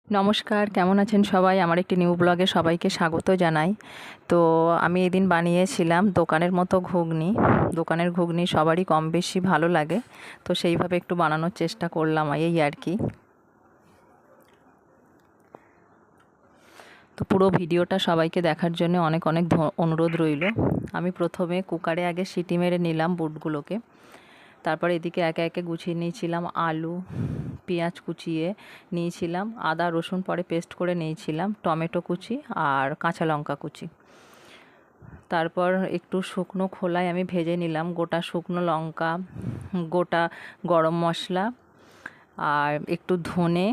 নমস্কার, কেমন আছেন সবাই? আমার একটি নিউ ব্লগে সবাইকে স্বাগত জানাই। তো আমি এদিন বানিয়েছিলাম দোকানের মতো ঘুগনি। দোকানের ঘুগনি সবারই কম বেশি ভালো লাগে, তো সেইভাবে একটু বানানোর চেষ্টা করলাম, এই আর কি। তো পুরো ভিডিওটা সবাইকে দেখার জন্য অনেক অনেক অনুরোধ রইল। আমি প্রথমে কুকারে আগে সিটি মেরে নিলাম বুটগুলোকে। তারপরে এদিকে একে একে গুছিয়ে নিয়েছিলাম আলু, পেঁয়াজ কুচিয়ে নিয়েছিলাম, আদা রসুন পরে পেস্ট করে নিয়েছিলাম, টমেটো কুচি আর কাঁচা লঙ্কা কুচি। তারপর একটু শুকনো খোলায় আমি ভেজে নিলাম গোটা শুকনো লঙ্কা, গোটা গরম মশলা আর একটু ধনে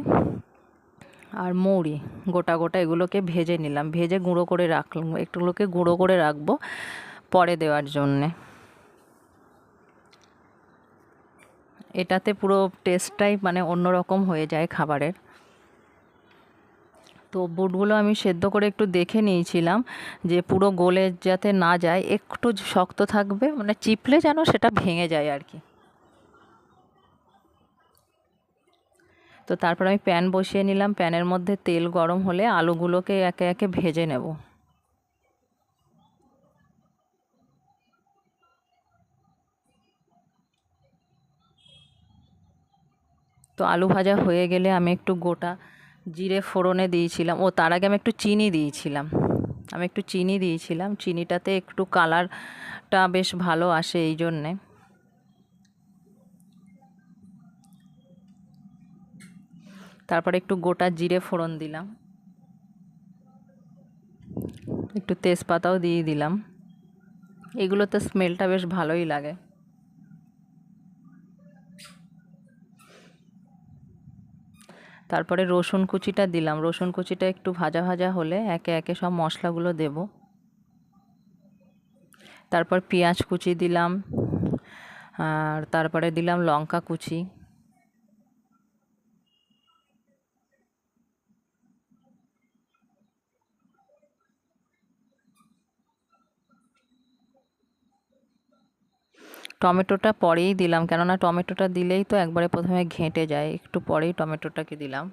আর মৌরি গোটা গোটা এগুলোকে ভেজে নিলাম, ভেজে গুঁড়ো করে রাখলাম। একটুগুলোকে গুঁড়ো করে রাখবো পরে দেওয়ার জন্যে। এটাতে পুরো টেস্টটাই মানে অন্যরকম হয়ে যায় খাবারের। তো বুটগুলো আমি সেদ্ধ করে একটু দেখে নিয়েছিলাম যে পুরো গলে যাতে না যায়, একটু শক্ত থাকবে, মানে চিপলে যেন সেটা ভেঙে যায় আর কি। তো তারপর আমি প্যান বসিয়ে নিলাম, প্যানের মধ্যে তেল গরম হলে আলুগুলোকে একে একে ভেজে নেব। তো আলু ভাজা হয়ে গেলে আমি একটু গোটা জিরে ফোড়নে দিয়েছিলাম, তার আগে আমি একটু চিনি দিয়েছিলাম। চিনিটাতে একটু কালারটা বেশ ভালো আসে এই জন্যে। তারপরে একটু গোটা জিরে ফোড়ন দিলাম, একটু তেজপাতাও দিয়ে দিলাম। এগুলোতে স্মেলটা বেশ ভালোই লাগে। তারপরে রসুন কুচিটা দিলাম, রসুন কুচিটা একটু ভাজা ভাজা হলে একে একে সব মশলাগুলো দেব। তারপর পেঁয়াজ কুচি দিলাম, আর তারপরে দিলাম লঙ্কা কুচি। টমেটোটা পরেই দিলাম, কেননা টমেটোটা দিলেই তো একবারে প্রথমে ঘেঁটে যায়, একটু পরেই টমেটোটাকে দিলাম।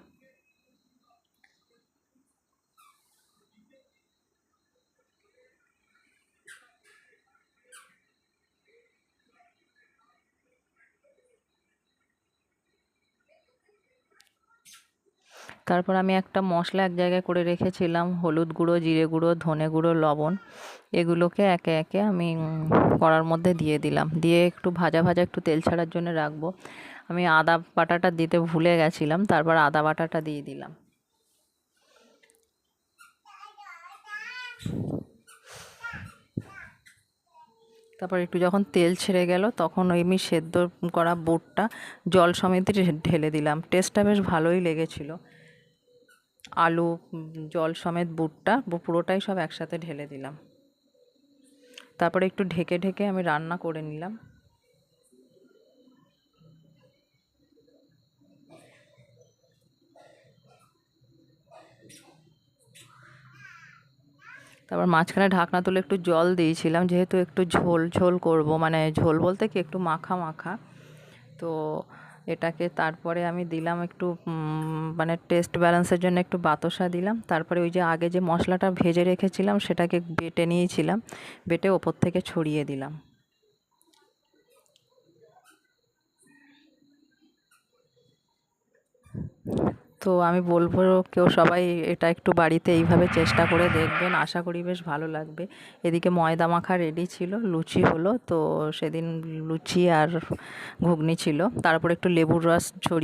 তারপর আমি একটা মশলা এক জায়গায় করে রেখেছিলাম, হলুদ গুঁড়ো, জিরে গুঁড়ো, ধনে গুঁড়ো, লবণ, এগুলোকে একে একে আমি কড়ার মধ্যে দিয়ে দিলাম, দিয়ে একটু ভাজা ভাজা একটু তেল ছাড়ার জন্য রাখবো। আমি আদা বাটাটা দিতে ভুলে গেছিলাম, তারপর আদা বাটাটা দিয়ে দিলাম। তারপর একটু যখন তেল ছেড়ে গেল তখন আমি সেদ্ধ করা বুটটা জল সমেত ঢেলে দিলাম। টেস্টটা বেশ ভালোই লেগেছিলো। আলু, জল সমেত বুটটা পুরোটাই সব একসাথে ঢেলে দিলাম। তারপরে একটু ঢেকে ঢেকে আমি রান্না করে নিলাম। তারপর মাঝখানে ঢাকনা তুলে একটু জল দিয়েছিলাম, যেহেতু একটু ঝোল ঝোল করবো, মানে ঝোল বলতে কি একটু মাখা মাখা। তো এটাকে তারপরে আমি দিলাম একটু মানে টেস্ট ব্যালেন্সের জন্য একটু বাতাসা দিলাম। তারপরে ওই যে আগে যে মশলাটা ভেজে রেখেছিলাম সেটাকে বেটে নিয়েছিলাম, বেটে ওপর থেকে ছড়িয়ে দিলাম। তো আমি বলবো কেউ সবাই এটা একটু বাড়িতে এইভাবে চেষ্টা করে দেখবেন, আশা করি বেশ ভালো লাগবে। এদিকে ময়দা মাখা রেডি ছিল, লুচি হলো। তো সেদিন লুচি আর ঘুগনি ছিল, তারপর একটু লেবুর রস ছড়িয়ে